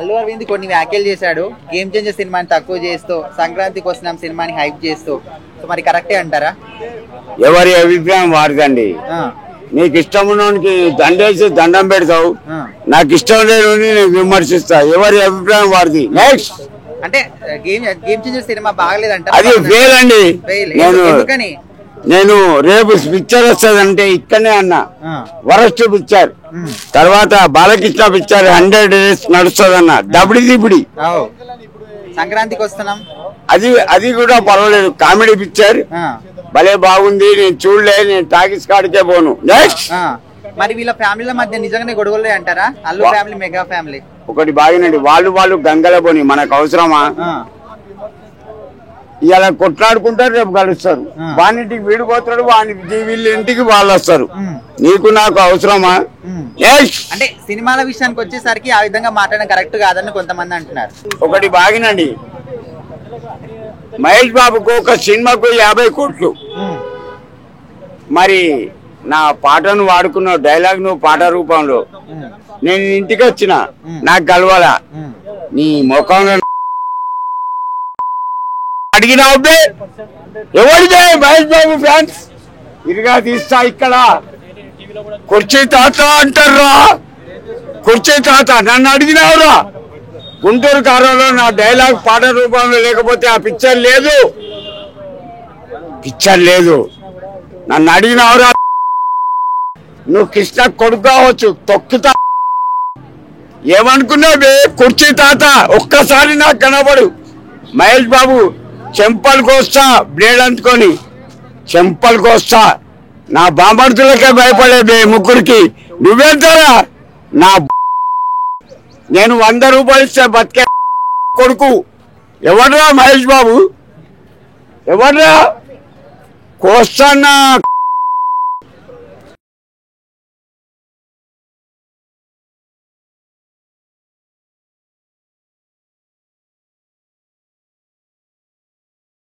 అల్లు అరవింద్ కొన్ని వ్యాఖ్యలు చేశాడు, గేమ్ చేంజర్ సినిమాని తక్కువ చేస్తూ సంక్రాంతికి వస్తున్నాం సినిమాని హైప్ చేస్తూ. సో మరి కరెక్టే అంటారా? ఎవరి అభిప్రాయం వాడకండి. నీకు ఇష్టం ఉన్నోనికి దండేసి దండం పెడతావు, నాకు ఇష్టం లేని నేను విమర్శిస్తా. ఎవరి అభిప్రాయం వాడిది. నెక్స్ట్ అంటే గేమ్ చేంజర్ సినిమా బాగలేదంట, అది ఫెయిల్ అండి. నేను రేపు పిక్చర్ వస్తుందంటే ఇక్కడనే అన్నా, వరస్ట్ పిక్చర్. తర్వాత బాలకృష్ణ పిక్చర్ 100 days నడుస్తుంది అన్న, దబిడి దిబిడి. సంక్రాంతికి వస్తున్నాం, అది కూడా పర్వాలేదు, కామెడీ పిక్చర్ భలే బాగుంది. నేను చూడలే, నేను టాకీస్ కాడికే పోను. నెక్స్ట్ మరి వీళ్ళ ఫ్యామిలీల మధ్య నిజంగానే గొడవలే అంటారా? అల్లు ఫ్యామిలీ మెగా ఫ్యామిలీ ఒకటి బాగినండి, వాళ్ళు గంగల పోని, మనకు అవసరమా? ఇలా కొట్లాడుకుంటారు, రేపు కలుస్తారు. వానింటికి వీడు పోతాడు, వీళ్ళ ఇంటికి వాళ్ళు వస్తారు. నీకు నాకు అవసరమా? అంటే సినిమాల విషయానికి వచ్చేసరికి ఆ విధంగా మాట్లాడడం కరెక్ట్ కాదని కొంతమంది అంటున్నారు. ఒకటి బాగినండి, మహేష్ బాబుకు ఒక సినిమాకు 50 కోట్లు. మరి నా పాటను వాడుకున్న డైలాగ్ నువ్వు పాట రూపంలో నేను ఇంటికి వచ్చిన, నాకు కలవాలా? నీ ముఖంలో అడిగినావు ఎవరిదే? మహేష్ బాబు ఫ్యాన్స్ ఇరుగా తీస్తా. ఇక్కడ కుర్చీ తాత అంటారా, కుర్చీ తాత నన్ను అడిగినావురా? గుంటూరు కారంలో నా డైలాగ్ పాట రూపంలో లేకపోతే ఆ పిక్చర్ లేదు. నన్ను అడిగినావురా? నువ్వు కృష్ణ కొడుకు కావచ్చు, తొక్కుతా. ఏమనుకున్నావు? కుర్చీ తాత ఒక్కసారి నాకు కనబడు. మహేష్ బాబు చెంపలు కోస్తా, బ్లేడ్ అందుకొని చెంపలు కోస్తా. నా బాంబర్తులకే భయపడేది ముగ్గురికి. నువ్వేంటారా? నేను 100 రూపాయలు ఇస్తే బతికే కొడుకు. ఎవడ్రా మహేష్ బాబు? ఎవడ్రా? కోస్తానా